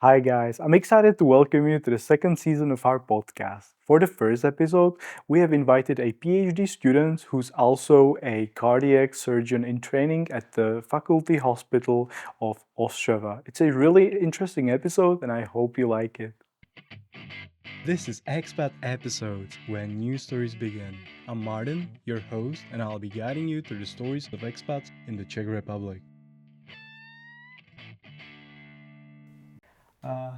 Hi, guys. I'm excited to welcome you to the second season of our podcast. For the first episode, we have invited a PhD student who's also a cardiac surgeon in training at the Faculty Hospital of Ostrava. It's a really interesting episode, and I hope you like it. This is Expat Episodes, where new stories begin. I'm Martin, your host, and I'll be guiding you through the stories of expats in the Czech Republic.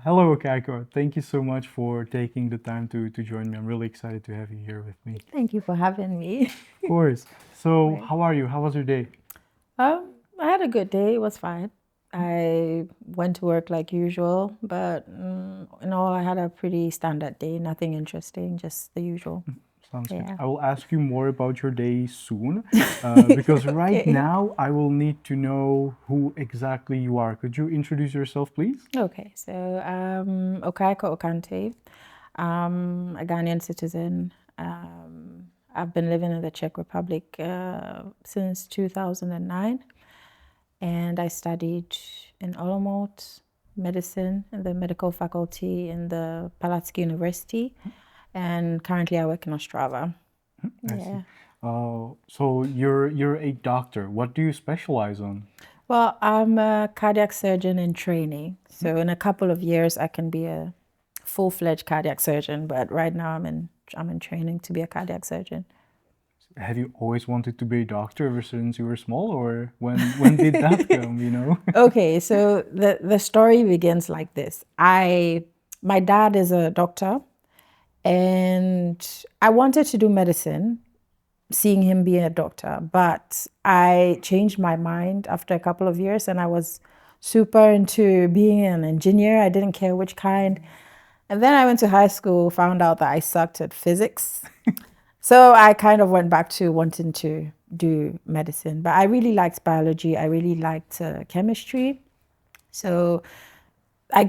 Hello, Kaiko. Thank you so much for taking the time to join me. I'm really excited to have you here with me. Thank you for having me. Of course. So, Right. how are you? How was your day? I had a good day. It was fine. I went to work like usual, but in all, I had a pretty standard day. Nothing interesting, just the usual. Sounds good. Yeah. I will ask you more about your day soon, because right Okay. now I will need to know who exactly you are. Could you introduce yourself, please? Okay. So, Okaiko Okante. A Ghanaian citizen. I've been living in the Czech Republic since 2009. And I studied in Olomouc medicine in the medical faculty in the Palatsky University, and currently I work in Ostrava. I see. Yeah. So you're a doctor. What do you specialize on? Well, I'm a cardiac surgeon in training, so in a couple of years I can be a full-fledged cardiac surgeon. But right now I'm in training to be a cardiac surgeon. Have you always wanted to be a doctor ever since you were small, or when did that come? Okay, so the story begins like this. My dad is a doctor, and I wanted to do medicine, seeing him be a doctor, but I changed my mind after a couple of years and I was super into being an engineer. I didn't care which kind. And then I went to high school, found out that I sucked at physics. So I kind of went back to wanting to do medicine, but I really liked biology. I really liked chemistry. So I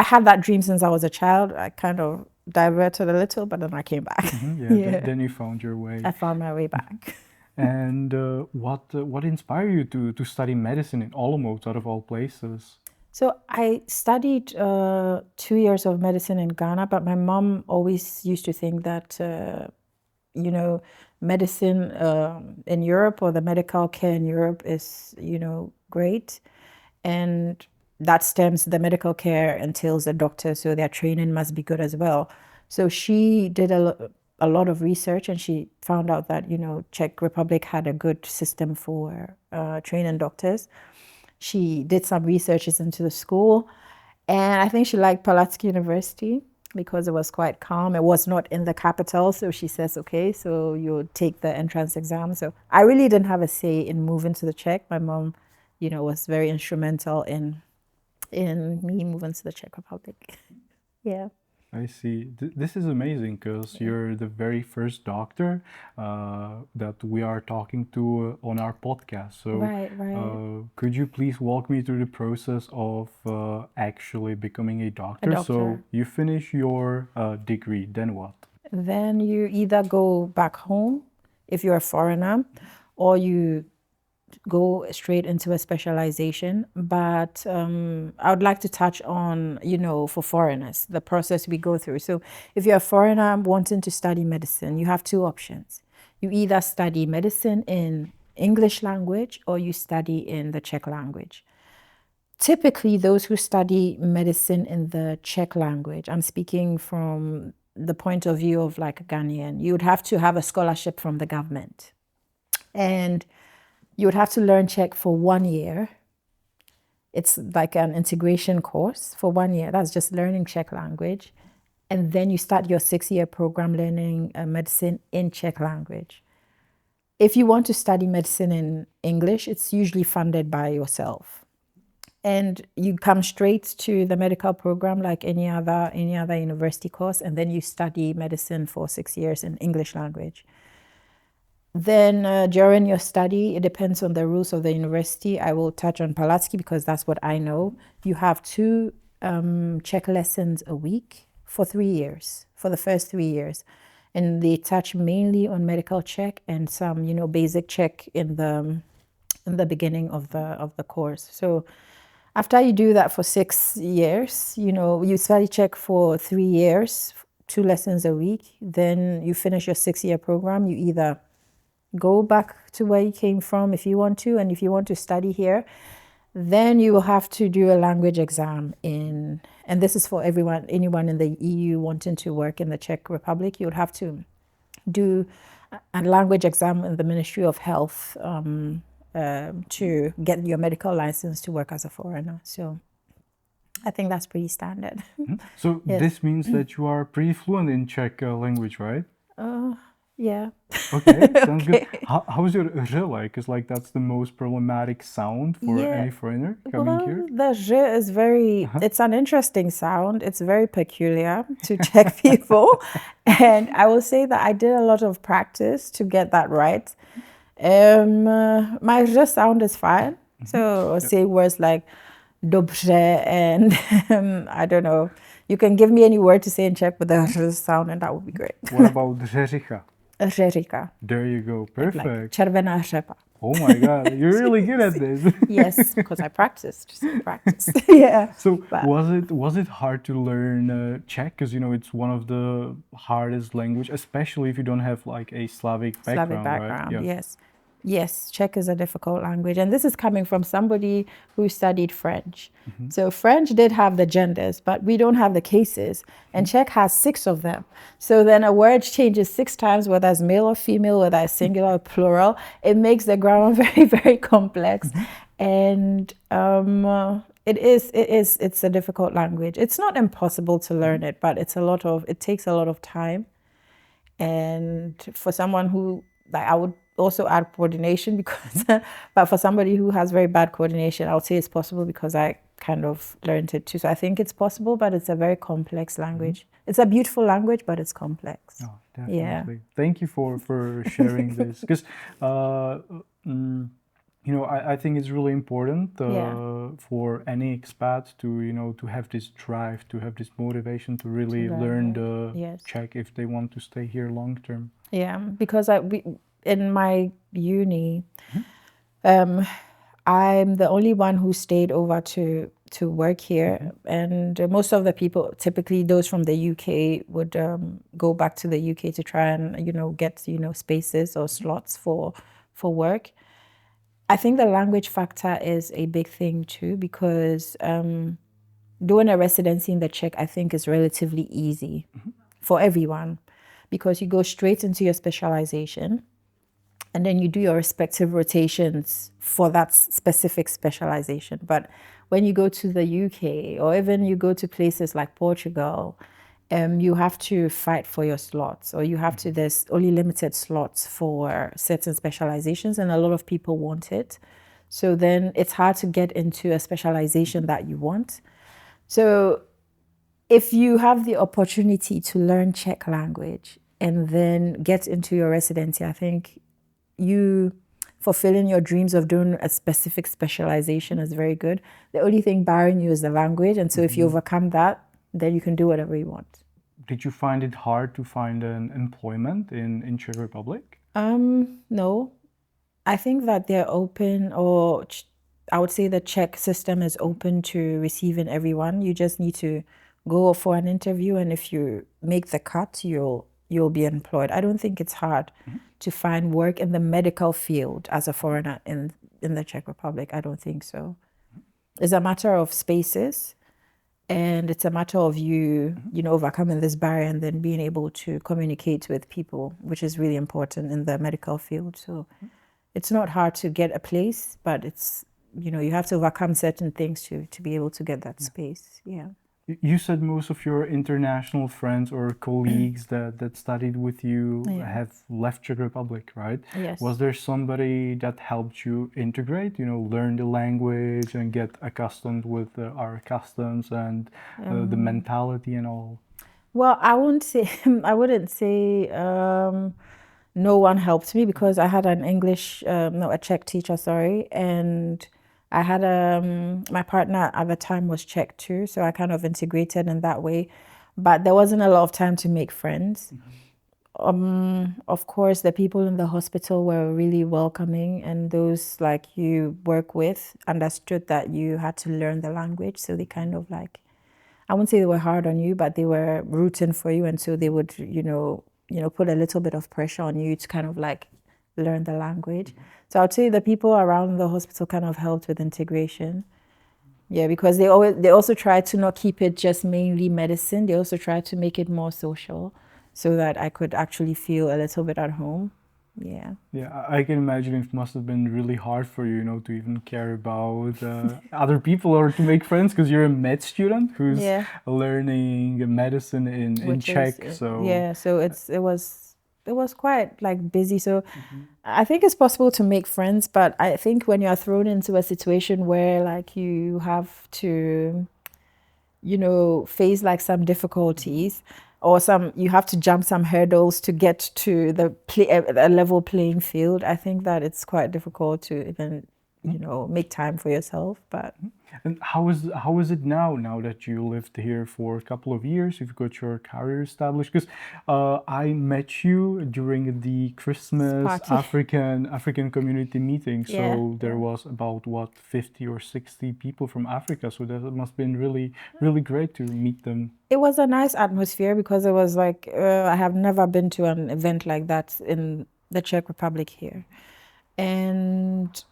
had that dream since I was a child. I kind of diverted a little, but then I came back. Yeah. Yeah, Then you found your way. I found my way back. And what inspired you to study medicine in Olomouc, out of all places? So I studied 2 years of medicine in Ghana, but my mom always used to think that you know medicine in Europe or the medical care in Europe is great, and that stems the medical care entails a doctor, so their training must be good as well. So she did a lot of research, and she found out that Czech Republic had a good system for training doctors. She did some researches into the school, and I think she liked Palatsky University because it was quite calm. It was not in the capital, so she says, okay, so you'll take the entrance exam. So I really didn't have a say in moving to the Czech. My mom, was very instrumental in me moving to the Czech Republic. Yeah. I see. This is amazing because Yeah. you're the very first doctor that we are talking to on our podcast. So, Right, right. could you please walk me through the process of actually becoming a A doctor? So, doctor. you finish your degree, then what? Then you either go back home if you're a foreigner, or you go straight into a specialization. But I would like to touch on, for foreigners, the process we go through. So if you're a foreigner wanting to study medicine, you have two options. You either study medicine in English language or you study in the Czech language. Typically, those who study medicine in the Czech language, I'm speaking from the point of view of like a Ghanaian, you would have to have a scholarship from the government. And you would have to learn Czech for 1 year. It's like an integration course for 1 year. That's just learning Czech language. And then you start your 6 year program learning medicine in Czech language. If you want to study medicine in English, it's usually funded by yourself. And you come straight to the medical program like any other university course, and then you study medicine for 6 years in English language. Then during your study, it depends on the rules of the university. I will touch on Palatsky because that's what I know. You have two Czech lessons a week for 3 years, for the first 3 years. And they touch mainly on medical Czech and some, basic Czech in the beginning of the course. So After you do that for 6 years, you study Czech for 3 years, 2 lessons a week, then you finish your 6-year program. You either go back to where you came from if you want to, and if you want to study here, then you will have to do a language exam and this is for anyone in the EU wanting to work in the Czech Republic. You would have to do a language exam in the Ministry of Health to get your medical license to work as a foreigner. So I think that's pretty standard. So Yes. this means that you are pretty fluent in Czech language, right? Yeah. Okay, sounds good. Okay. How's your r like? Because like that's the most problematic sound for Yeah. any foreigner coming Well, here. the j is it's an interesting sound. It's very peculiar to Czech people. And I will say that I did a lot of practice to get that right. My j sound is fine. So I'll say words like dobře and I don't know. You can give me any word to say in Czech with a j sound and that would be great. What about řeřicha? Řeřicha, There you go, like perfect. červená řepa. Oh my God, you're really good at this. Yes, because I practiced. Yeah. So But- was it hard to learn Czech? Because it's one of the hardest language, especially if you don't have like a Slavic background, Slavic background, right? yes. Yes, Czech is a difficult language. And this is coming from somebody who studied French. So French did have the genders, but we don't have the cases. And Czech has 6 of them. So then a word changes 6 times, whether it's male or female, whether it's singular or plural. It makes the grammar very, very complex. And it's a difficult language. It's not impossible to learn it, but it takes a lot of time. And for someone who, like, I would also add coordination because, but for somebody who has very bad coordination, I would say it's possible because I kind of learned it too. So I think it's possible, but it's a very complex language. It's a beautiful language, but it's complex. Oh, definitely. Yeah. Thank you for sharing this because I think it's really important for any expat to have this drive, to have this motivation to really learn the Yes. Czech if they want to stay here long term. Yeah, because in my uni, I'm the only one who stayed over to work here, and most of the people, typically those from the UK, would go back to the UK to try and get spaces or slots for work. I think the language factor is a big thing too, because doing a residency in the Czech, I think, is relatively easy for everyone, because you go straight into your specialization and then you do your respective rotations for that specific specialization. But when you go to the UK, or even you go to places like Portugal, you have to fight for your slots, or there's only limited slots for certain specializations, and a lot of people want it. So then it's hard to get into a specialization that you want. So if you have the opportunity to learn Czech language and then get into your residency, I think you fulfilling your dreams of doing a specific specialization is very good. The only thing barring you is the language. And so if you overcome that, then you can do whatever you want. Did you find it hard to find an employment in Czech Republic? No. I think that they're open, or I would say the Czech system is open to receiving everyone. You just need to go for an interview, and if you make the cut, you'll be employed. I don't think it's hard to find work in the medical field as a foreigner in the Czech Republic. I don't think so. It's a matter of spaces, and it's a matter of you overcoming this barrier and then being able to communicate with people, which is really important in the medical field. So it's not hard to get a place, but it's you have to overcome certain things to be able to get that space. Yeah. You said most of your international friends or colleagues that studied with you have left Czech Republic, right? Yes. Was there somebody that helped you integrate, learn the language and get accustomed with our customs and the mentality and all? Well, I wouldn't say no one helped me, because I had a Czech teacher, sorry, and I had my partner at the time was Czech too, so I kind of integrated in that way, but there wasn't a lot of time to make friends. Of course, the people in the hospital were really welcoming, and those like you work with understood that you had to learn the language. So they kind of like, I wouldn't say they were hard on you, but they were rooting for you, and so they would, put a little bit of pressure on you to kind of like learn the language. So I'd say the people around the hospital kind of helped with integration. Yeah, because they also try to not keep it just mainly medicine. They also try to make it more social, so that I could actually feel a little bit at home. Yeah. Yeah, I can imagine it must have been really hard for you, to even care about other people or to make friends because you're a med student who's Yeah. learning medicine in Which is Czech. So yeah. So it was quite like busy. So I think it's possible to make friends, but I think when you are thrown into a situation where like you have to, face like some difficulties or you have to jump some hurdles to get to a level playing field. I think that it's quite difficult to even, make time for yourself. But and how is it now that you lived here for a couple of years, you've got your career established? Because I met you during the Christmas Party. African community meeting. So Yeah, there yeah. was about what 50 or 60 people from Africa. So that must have been really really great to meet them. It was a nice atmosphere because it was like I have never been to an event like that in the Czech Republic here. And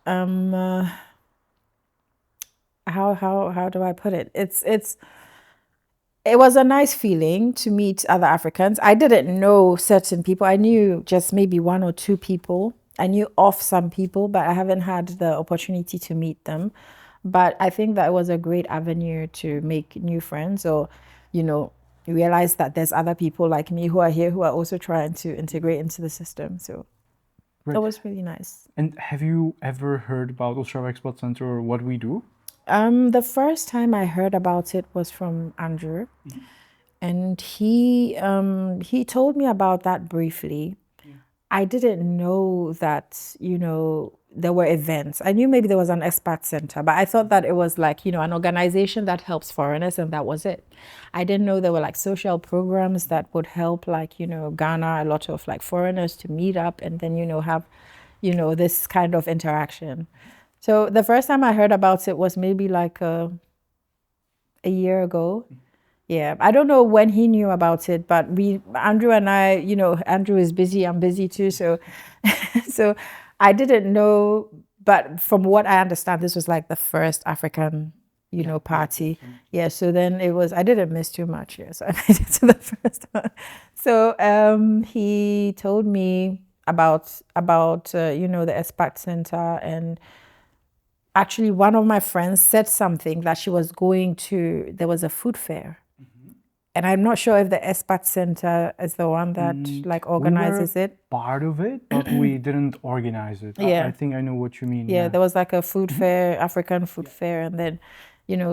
how do I put it? It was a nice feeling to meet other Africans. I didn't know certain people. I knew just maybe one or two people. I knew of some people, but I haven't had the opportunity to meet them. But I think that was a great avenue to make new friends or, realize that there's other people like me who are here who are also trying to integrate into the system. So Right. that was really nice. And have you ever heard about Ostrava Expat Center or what we do? The first time I heard about it was from Andrew, and he told me about that briefly. I didn't know that, there were events. I knew maybe there was an expat center, but I thought that it was like, an organization that helps foreigners and that was it. I didn't know there were like social programs that would help like, Ghana, a lot of like foreigners to meet up and then, have, this kind of interaction. So the first time I heard about it was maybe like a year ago. Yeah, I don't know when he knew about it, but Andrew and I, Andrew is busy, I'm busy too, so so I didn't know, but from what I understand, this was like the first African, party. Yeah, so then I didn't miss too much, yeah, so I made it to the first one. So he told me about the Expat Center, and actually one of my friends said something that she was going to, there was a food fair. And I'm not sure if the Expat Center is the one that like organizes we were it. part of it, but we didn't organize it. Yeah. I think I know what you mean. Yeah, there was like a food fair, African food fair, and then,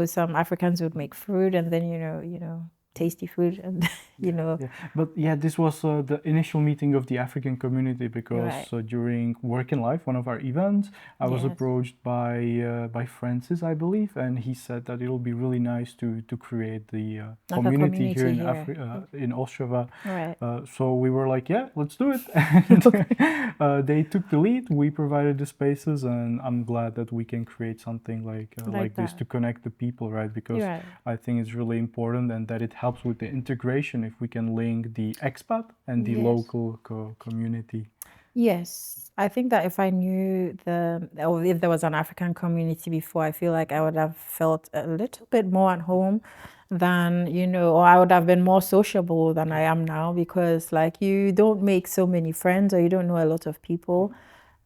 some Africans would make food, and then tasty food, and Yeah, but yeah, this was the initial meeting of the African community because Right. during Work in Life, one of our events, I was Yes. approached by Francis, I believe, and he said that it'll be really nice to create the Like a community here in community in Ostrava. Right. So we were like, yeah, let's do it. And they took the lead. We provided the spaces, and I'm glad that we can create something like this that. to connect the people, right? Because Right. I think it's really important, and that it helps with the integration if we can link the expat and the Yes. local community. Yes, I think that if I knew or if there was an African community before, I feel like I would have felt a little bit more at home than, or I would have been more sociable than I am now because like you don't make so many friends or you don't know a lot of people.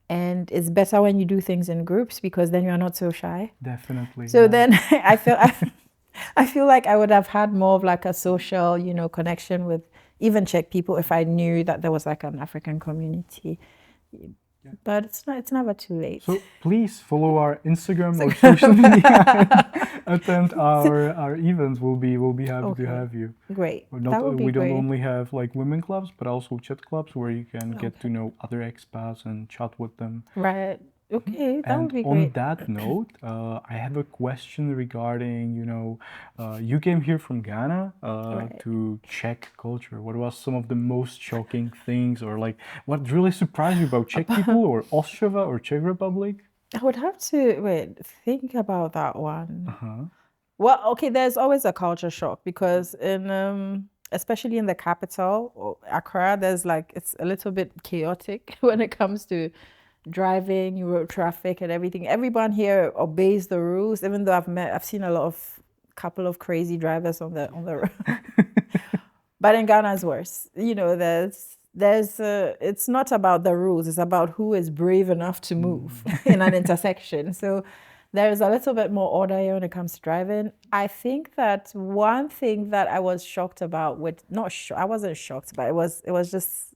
And it's better when you do things in groups because then you're not so shy. Definitely. So yeah. then I feel like I would have had more of like a social, connection with even Czech people if I knew that there was like an African community. But it's never too late. So please follow our Instagram or social media. Attend our events. We'll be happy to have you. Great. That would be we don't great. only have like women clubs, but also chat clubs where you can get to know other expats and chat with them. Right. Okay, that would And be on great. that note, I have a question regarding, you came here from Ghana Right. to Czech culture. What was some of the most shocking things, or like what really surprised you about Czech people, or Ostrava, or Czech Republic? I would have to think about that one. Uh-huh. Well, okay, there's always a culture shock because in especially in the capital, Accra, there's like it's a little bit chaotic when it comes to driving, road traffic and everything. Everyone here obeys the rules, even though I've seen a lot of couple of crazy drivers on the road. But in Ghana it's worse. It's not about the rules, it's about who is brave enough to move in an intersection. So there's a little bit more order here when it comes to driving. I think that one thing that I was shocked about with not sure I wasn't shocked, but it was just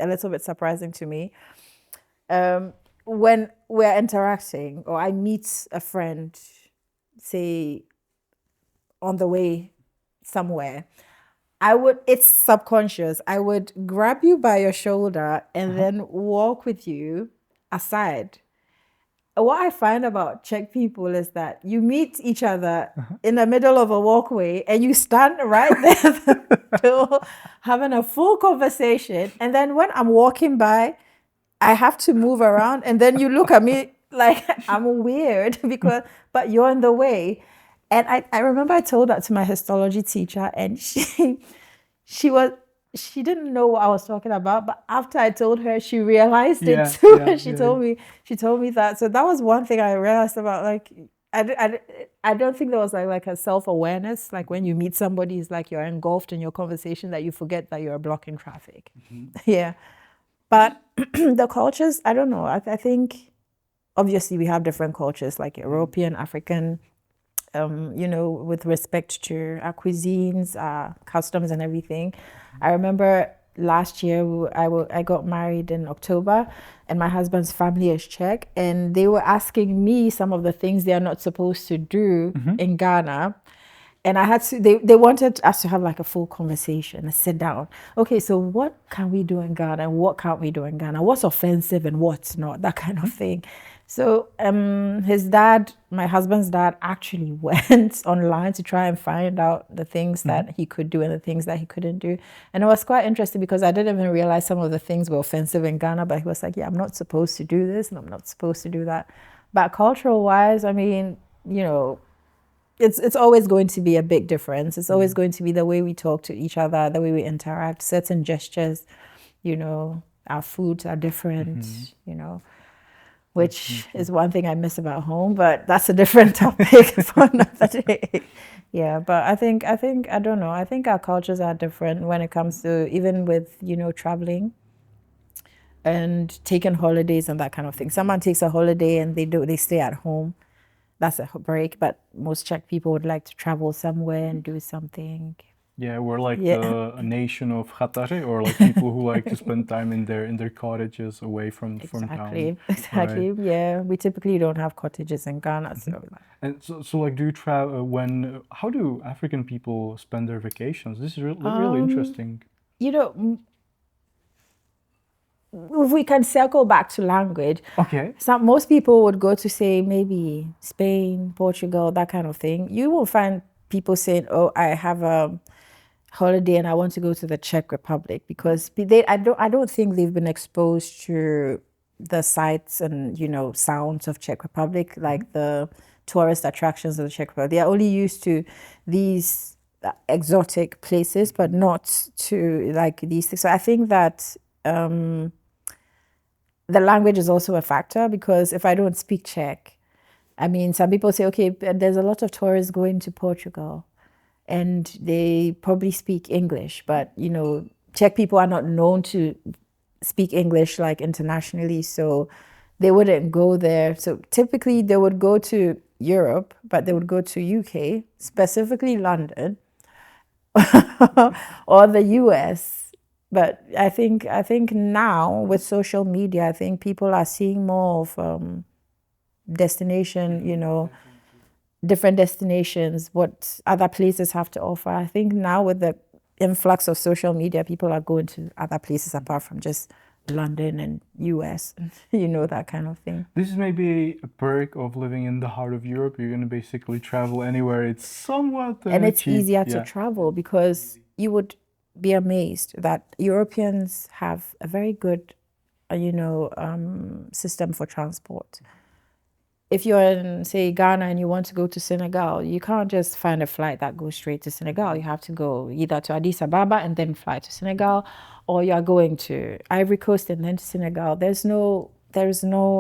a little bit surprising to me. When we're interacting or I meet a friend, say on the way somewhere, it's subconscious. I would grab you by your shoulder and then walk with you aside. What I find about Czech people is that you meet each other in the middle of a walkway and you stand right there still having a full conversation. And then when I'm walking by, I have to move around and then you look at me like I'm weird but you're in the way. And I remember I told that to my histology teacher and she was she didn't know what I was talking about, but after I told her, she realized it Yeah, too. yeah, And yeah. she told me that. So that was one thing I realized about like I don't think there was like a self-awareness. Like when you meet somebody, it's like you're engulfed in your conversation that you forget that you're blocking traffic. Yeah. But the cultures, I don't know. I think obviously we have different cultures like European, African, with respect to our cuisines, our customs, and everything. I remember last year I got married in October, and my husband's family is Czech, and they were asking me some of the things they are not supposed to do in Ghana. And I had to, they wanted us to have like a full conversation, a sit down. Okay, so what can we do in Ghana and what can't we do in Ghana? What's offensive and what's not? That kind of thing. So his dad, my husband's dad, actually went online to try and find out the things that he could do and the things that he couldn't do. And it was quite interesting because I didn't even realize some of the things were offensive in Ghana, but he was like, yeah, I'm not supposed to do this and I'm not supposed to do that. But cultural wise, I mean, it's always going to be a big difference. It's always going to be the way we talk to each other, the way we interact, certain gestures, our foods are different, which is one thing I miss about home, but that's a different topic for another day. Yeah, but I don't know. I think our cultures are different when it comes to even with, traveling and taking holidays and that kind of thing. Someone takes a holiday and they stay at home. That's a break, but most Czech people would like to travel somewhere and do something. Yeah, we're like Yeah, a nation of Khatari, or like people who like to spend time in their cottages away from town, right? exactly. Yeah, we typically don't have cottages in Ghana, so And so like, do you travel how do African people spend their vacations? This is really interesting. you know, if we can circle back to language, Okay. most people would go to say maybe Spain, Portugal, that kind of thing. You won't find people saying, "Oh, I have a holiday and I want to go to the Czech Republic," because I don't think they've been exposed to the sights and sounds of Czech Republic, like the tourist attractions of the Czech Republic. They are only used to these exotic places, but not to like these things. So I think that the language is also a factor, because if I don't speak Czech, I mean, some people say, okay, there's a lot of tourists going to Portugal and they probably speak English, but Czech people are not known to speak English like internationally, so they wouldn't go there. So typically they would go to Europe, but they would go to UK, specifically London, or the US. But I think now with social media, I think people are seeing more of destination, different destinations, what other places have to offer. I think now with the influx of social media, people are going to other places apart from just London and US, you know, that kind of thing. This is maybe a perk of living in the heart of Europe. You're gonna basically travel anywhere. It's somewhat And it's cheap. easier to Yeah. travel because you would be amazed that Europeans have a very good, system for transport. If you're in, say, Ghana and you want to go to Senegal, you can't just find a flight that goes straight to Senegal. You have to go either to Addis Ababa and then fly to Senegal, or you are going to Ivory Coast and then to Senegal. There's no,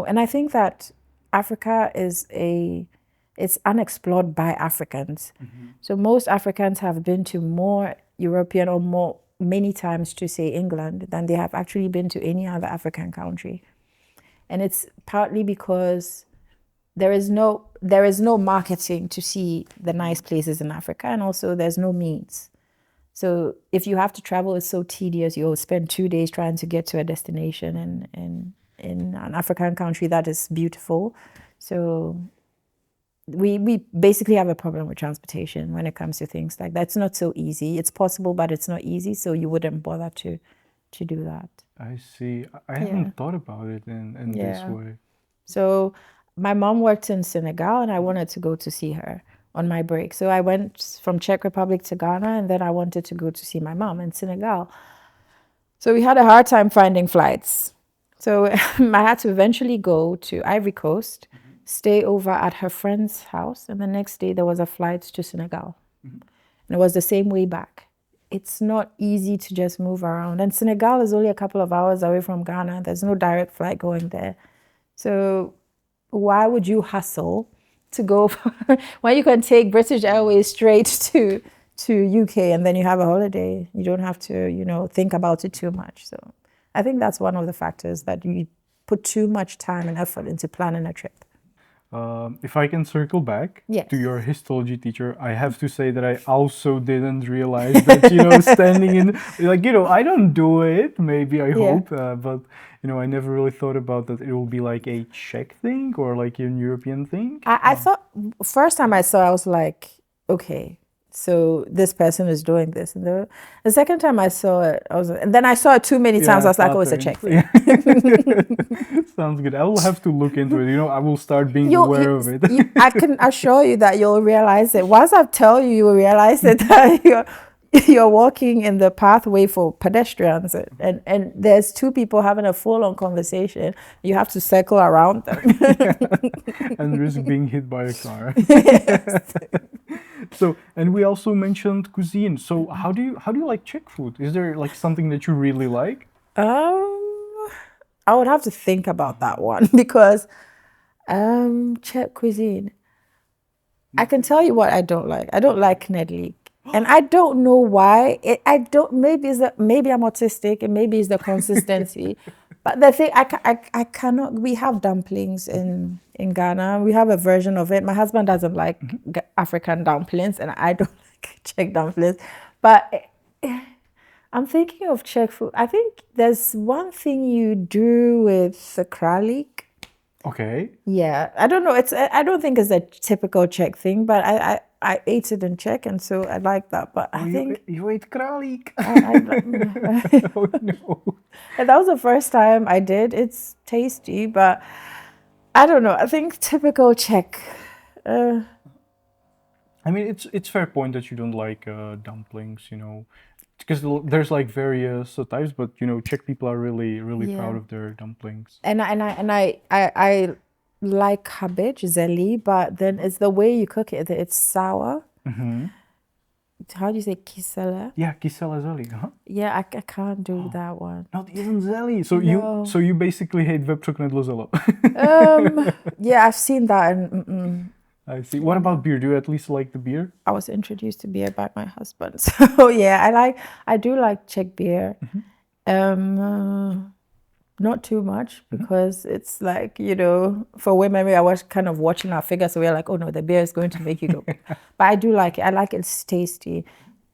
and I think that Africa it's unexplored by Africans. So most Africans have been to more European or more many times to say England than they have actually been to any other African country. And it's partly because there is no marketing to see the nice places in Africa, and also there's no means. So if you have to travel, it's so tedious. You'll spend 2 days trying to get to a destination in an African country that is beautiful. So we basically have a problem with transportation when it comes to things like that. It's not so easy. It's possible, but it's not easy. So you wouldn't bother to do that. I see. I hadn't thought about it in this Yeah. way. So my mom worked in Senegal and I wanted to go to see her on my break. So I went from Czech Republic to Ghana and then I wanted to go to see my mom in Senegal. So we had a hard time finding flights. So I had to eventually go to Ivory Coast, stay over at her friend's house, and the next day there was a flight to Senegal. And it was the same way back. It's not easy to just move around. And Senegal is only a couple of hours away from Ghana. There's no direct flight going there. So why would you hustle to go when you can take British Airways straight to UK and then you have a holiday? You don't have to, think about it too much. So I think that's one of the factors that you put too much time and effort into planning a trip. If I can circle back Yes. to your histology teacher, I have to say that I also didn't realize that, standing in, I don't do it, maybe I hope, but, I never really thought about that it will be like a Czech thing or like an European thing. I thought, first time I saw, I was like, okay, so this person is doing this. And the second time I saw it, and then I saw it too many times. I was like, oh, it's a Czech thing. Sounds good. I will have to look into it. I will start being aware of it. I can assure you that you'll realize it. Once I tell you, you will realize it that you're walking in the pathway for pedestrians, and there's two people having a full-on conversation. You have to circle around them and risk being hit by a car. So, and we also mentioned cuisine. So, how do you like Czech food? Is there like something that you really like? I would have to think about that one because Czech cuisine. I can tell you what I don't like. I don't like knedlík. And I don't know why. Maybe I'm autistic and maybe it's the consistency. But the thing, I cannot. We have dumplings in Ghana. We have a version of it. My husband doesn't like African dumplings, and I don't like Czech dumplings. But I'm thinking of Czech food. I think there's one thing you do with the králík. Okay. Yeah, I don't know. I don't think it's a typical Czech thing, but I ate it in Czech, and so I like that. But I think you ate králík. Oh no! And that was the first time I did. It's tasty, but I don't know. I think typical Czech. I mean, it's fair point that you don't like dumplings, because there's like various types, but Czech people are really proud of their dumplings. And I like cabbage zelí, but then it's the way you cook it. It's sour. Mm-hmm. How do you say kyselé? Yeah, kyselé zelí. Uh-huh. Yeah, I can't do that one. Not even zelí. So No. you basically hate vepřoknedlo zelo. Yeah, I've seen that. And I see. What about beer? Do you at least like the beer? I was introduced to beer by my husband. So yeah, I do like Czech beer. Mm-hmm. Not too much because it's like, for women, I was kind of watching our figure. So we're like, oh no, the beer is going to make you go. But I do like it. I like it's tasty.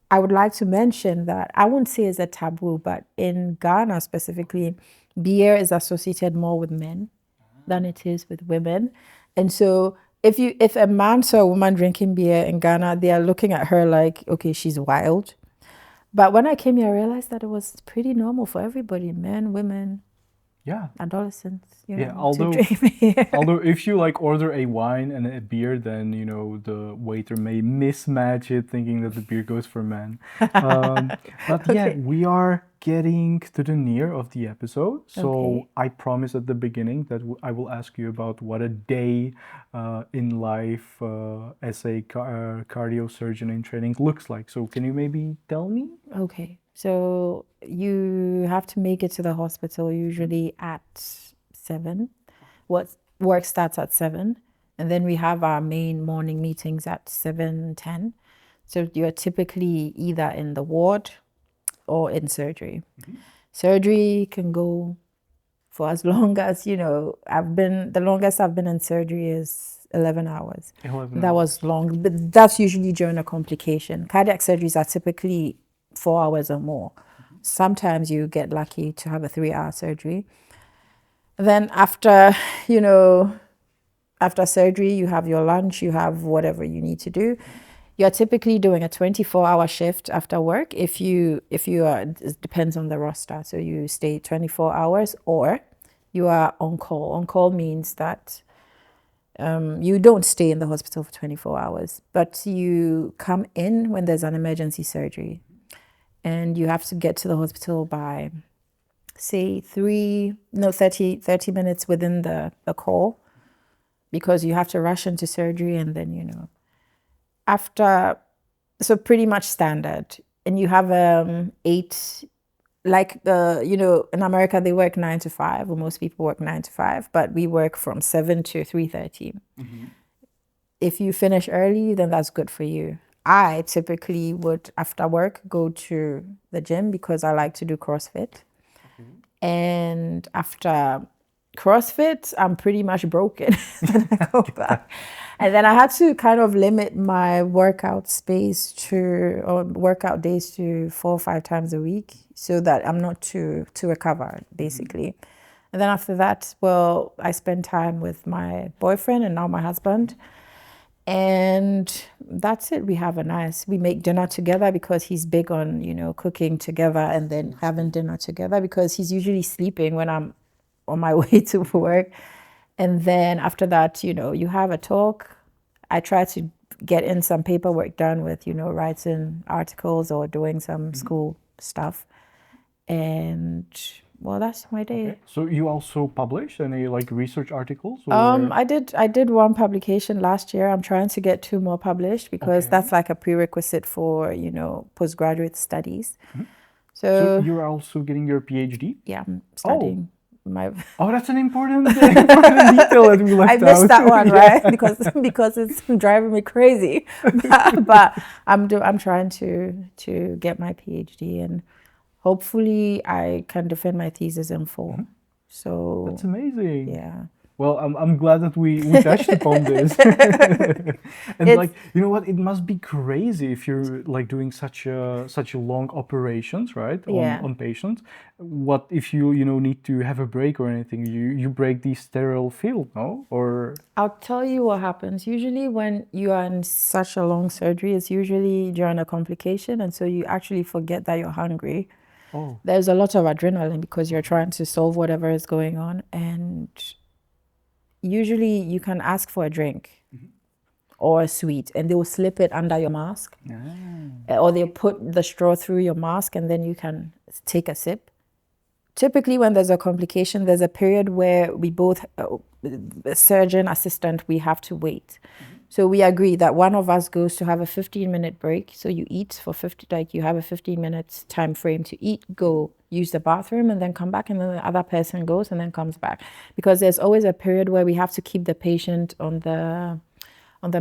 I would like to mention that I wouldn't say it's a taboo, but in Ghana specifically, beer is associated more with men than it is with women. And so if a man saw a woman drinking beer in Ghana, they are looking at her like, okay, she's wild. But when I came here, I realized that it was pretty normal for everybody, men, women. Yeah. adolescents, Yeah, to although drink beer. although if you like order a wine and a beer, then the waiter may mismatch it, thinking that the beer goes for men. But yeah, Okay. we are getting to the near of the episode, so Okay. I promise at the beginning that I will ask you about what a day in life as a cardio surgeon in training looks like. So can you maybe tell me? Okay. So you have to make it to the hospital usually at 7. What work starts at 7, and then we have our main morning meetings at 7:10. So you're typically either in the ward or in surgery. Surgery can go for as long as, the longest I've been in surgery is 11 hours. 11 That hours. was long, but that's usually during a complication. Cardiac surgeries are typically 4 hours or more. Sometimes you get lucky to have a 3-hour surgery. Then after surgery, you have your lunch, you have whatever you need to do. You're typically doing a 24-hour shift after work if you are, it depends on the roster. So you stay 24 hours or you are on call. On call means that you don't stay in the hospital for 24 hours, but you come in when there's an emergency surgery. And you have to get to the hospital by, say, 30 minutes within the call, because you have to rush into surgery and then, after, so pretty much standard. And you have 8, like, in America, they work 9 to 5, or most people work 9 to 5, but we work from 7 to 3:30. If you finish early, then that's good for you. I typically would, after work, go to the gym because I like to do CrossFit. And after CrossFit, I'm pretty much broken when I go back. And then I had to kind of limit my workout workout days to 4 or 5 times a week so that I'm not to recover, basically. And then after that, well, I spend time with my boyfriend and now my husband. And that's it. We make dinner together because he's big on, cooking together and then having dinner together because he's usually sleeping when I'm on my way to work. And then after that, you have a talk. I try to get in some paperwork done with, writing articles or doing some school stuff. And well, that's my day. So you also publish any like research articles or? I did one publication last year. I'm trying to get 2 more published because that's like a prerequisite for, postgraduate studies. So So you're also getting your PhD? yeah, I'm studying my. Oh, that's an important detail that we left I out. missed that one, Yeah. right? Because it's driving me crazy. But I'm trying to get my PhD, and hopefully I can defend my thesis in full. So That's amazing. yeah. Well, I'm glad that we touched upon this. And It's- like, you know what? It must be crazy if you're like doing such a long operations, right? Yeah. On patients. What if you need to have a break or anything? You break the sterile field, no? Or I'll tell you what happens. Usually when you are in such a long surgery, it's usually during a complication, and so you actually forget that you're hungry. oh, There's a lot of adrenaline because you're trying to solve whatever is going on, and usually you can ask for a drink or a sweet and they will slip it under your mask, or they'll put the straw through your mask and then you can take a sip. Typically when there's a complication, there's a period where we both, surgeon assistant, we have to wait. So we agree that one of us goes to have a 15-minute break. So you eat for 50, like you have a 15 minutes time frame to eat, go use the bathroom, and then come back, and then the other person goes and then comes back. Because there's always a period where we have to keep the patient on the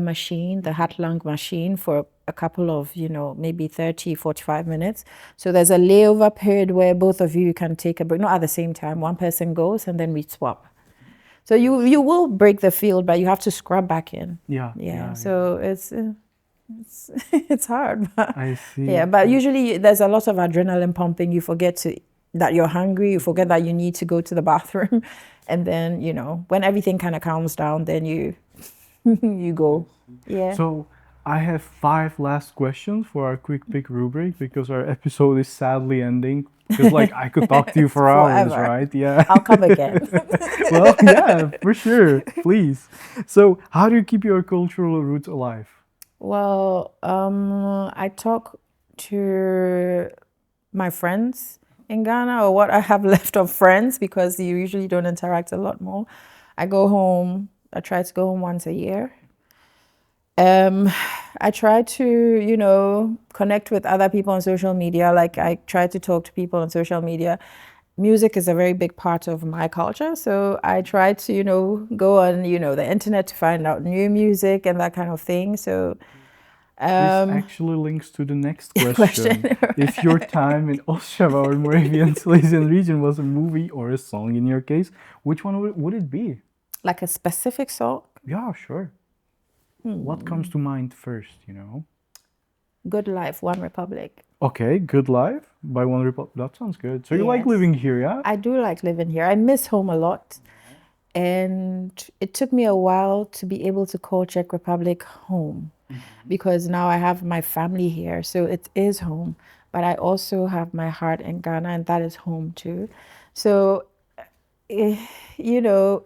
machine, the heart-lung machine, for a couple of, maybe 30, 45 minutes. So there's a layover period where both of you can take a break, not at the same time. One person goes and then we swap. So you will break the field, but you have to scrub back in. yeah. So it's hard. But I see. yeah, but usually there's a lot of adrenaline pumping. You forget that you're hungry. You forget that you need to go to the bathroom, and then when everything kind of calms down, then you you go. Yeah. So I have 5 last questions for our quick pick rubric because our episode is sadly ending. Because like I could talk to you for hours, Forever. right? Yeah. I'll come again. Well, yeah, for sure. Please. So, how do you keep your cultural roots alive? Well, I talk to my friends in Ghana, or what I have left of friends, because you usually don't interact a lot more. I go home. I try to go home once a year. I try to, connect with other people on social media. Like I try to talk to people on social media. Music is a very big part of my culture, so I try to, go on, the internet to find out new music and that kind of thing. So, This actually links to the next question. question. If your time in Ostrava or Moravian Silesian region was a movie or a song in your case, which one would it be? Like a specific song? Yeah, sure. What comes to mind first, you know? Good Life, One Republic. Okay, Good Life by One Republic. That sounds good. So you like Yes. living here, yeah? I do like living here. I miss home a lot. And it took me a while to be able to call Czech Republic home, because now I have my family here. So it is home. But I also have my heart in Ghana, and that is home too. So, eh, you know,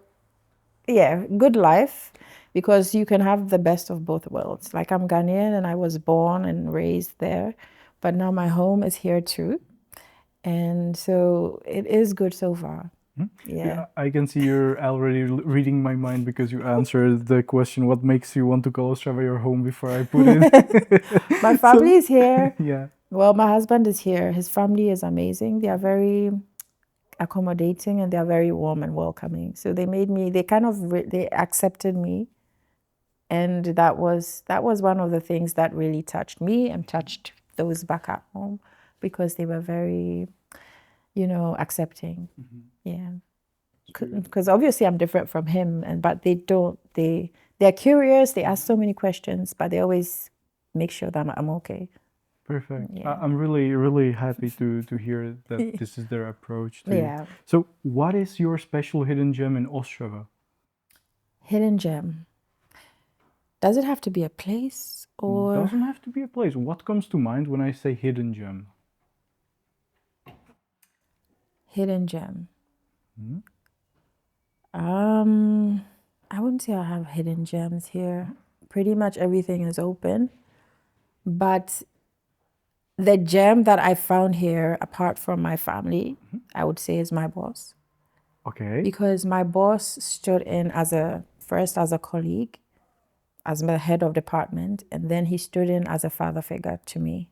yeah, good life, because you can have the best of both worlds. Like I'm Ghanaian and I was born and raised there, but now my home is here too. And so it is good so far. Yeah. I can see you're already reading my mind because you answered the question, what makes you want to call Ostrava your home before I put it. My family is here. Yeah. Well, my husband is here. His family is amazing. They are very accommodating and they are very warm and welcoming. So they made me, they kind of, they accepted me. And that was one of the things that really touched me and touched those back at home, because they were very, accepting. Yeah. Because obviously I'm different from him, but they're curious. They ask so many questions, but they always make sure that I'm okay. Perfect. Yeah. I'm really, really happy to hear that this is their approach to. Yeah. So, what is your special hidden gem in Ostrava? Hidden gem. Does it have to be a place or? Doesn't have to be a place. What comes to mind when I say hidden gem? Hidden gem. I wouldn't say I have hidden gems here. Pretty much everything is open. But the gem that I found here, apart from my family, I would say is my boss. Okay. Because my boss stood in first as a colleague, as the head of department, and then he stood in as a father figure to me.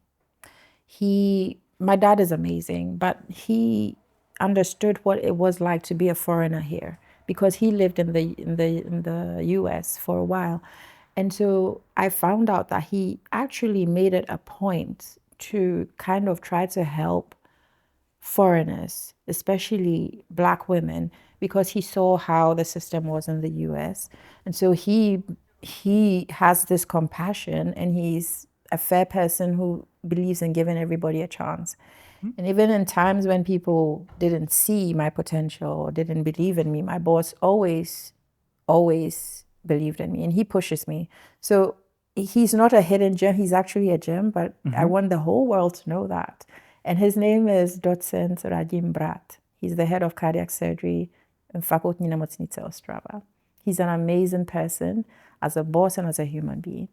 My dad is amazing, but he understood what it was like to be a foreigner here, because he lived in the US for a while. And so I found out that he actually made it a point to kind of try to help foreigners, especially Black women, because he saw how the system was in the US. And so he has this compassion, and he's a fair person who believes in giving everybody a chance. And even in times when people didn't see my potential or didn't believe in me, my boss always believed in me, and he pushes me. So he's not a hidden gem, he's actually a gem, but I want the whole world to know that. And his name is Docent Radim Brat. He's the head of cardiac surgery in Fakultní nemocnice Ostrava. He's an amazing person as a boss and as a human being.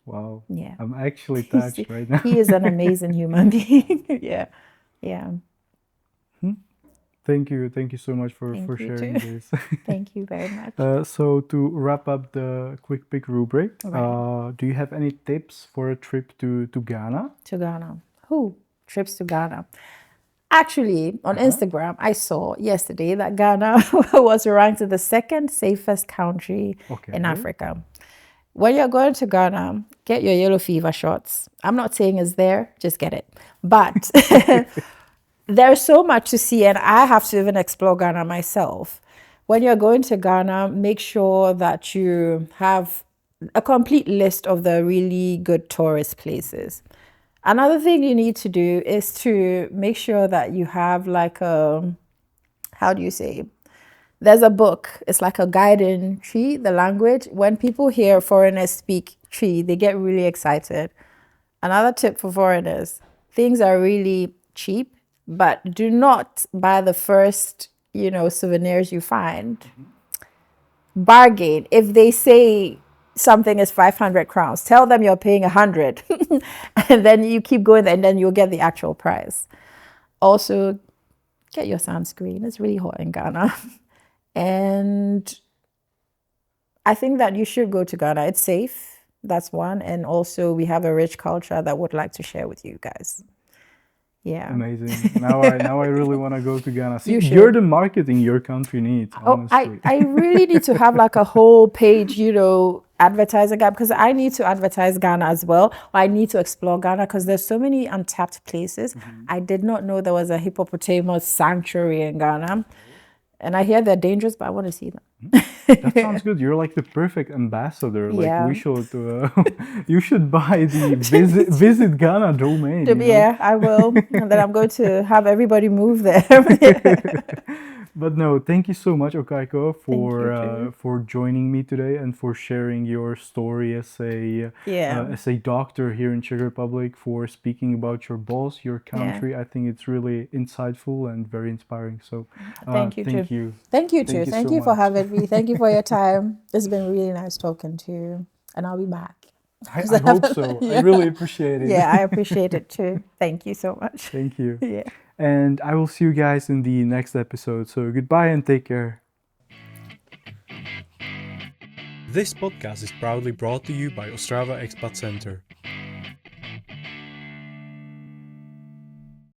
Wow. Yeah. I'm actually touched right now. He is an amazing human being. Yeah. Yeah. Thank you. Thank you so much for Thank you sharing too. this. Thank you very much. So to wrap up the quick pick rubric, Right. do you have any tips for a trip to Ghana? To Ghana. Trips to Ghana. Actually, on Instagram, I saw yesterday that Ghana was ranked the second safest country in Africa. When you're going to Ghana, get your yellow fever shots. I'm not saying it's there, just get it. But there's so much to see, and I have to even explore Ghana myself. When you're going to Ghana, make sure that you have a complete list of the really good tourist places. Another thing you need to do is to make sure that you have like a, how do you say, There's a book. It's like a guide in Tree, the language. When people hear foreigners speak Tree, they get really excited. Another tip for foreigners, things are really cheap, but do not buy the first, souvenirs you find. Bargain. If they say something is 500 crowns, tell them you're paying 100. And then you keep going and then you'll get the actual price. Also, get your sunscreen. It's really hot in Ghana. And I think that you should go to Ghana. It's safe. That's one. And also, we have a rich culture that would like to share with you guys. Yeah. Amazing. Now I really want to go to Ghana. See, You should. you're the marketing your country needs, Oh, honestly. I really need to have like a whole page, advertising app, because I need to advertise Ghana as well. I need to explore Ghana because there's so many untapped places. I did not know there was a hippopotamus sanctuary in Ghana. And I hear they're dangerous, but I want to see them. That sounds good. You're like the perfect ambassador. Like Yeah. we should, you should buy the visit Ghana domain. Yeah, I will. And then I'm going to have everybody move there. But no, thank you so much, Okaiko, you, for joining me today and for sharing your story as a doctor here in Czech Republic, for speaking about your boss, your country. I think it's really insightful and very inspiring. So Thank you too. thank you. Thank you too. you Thank so you for much. having me. Thank you for your time. It's been really nice talking to you. And I'll be back. I hope so. I really appreciate it. Yeah, I appreciate it too. Thank you so much. Thank you. Yeah. And I will see you guys in the next episode. So goodbye and take care. This podcast is proudly brought to you by Ostrava Expat Center.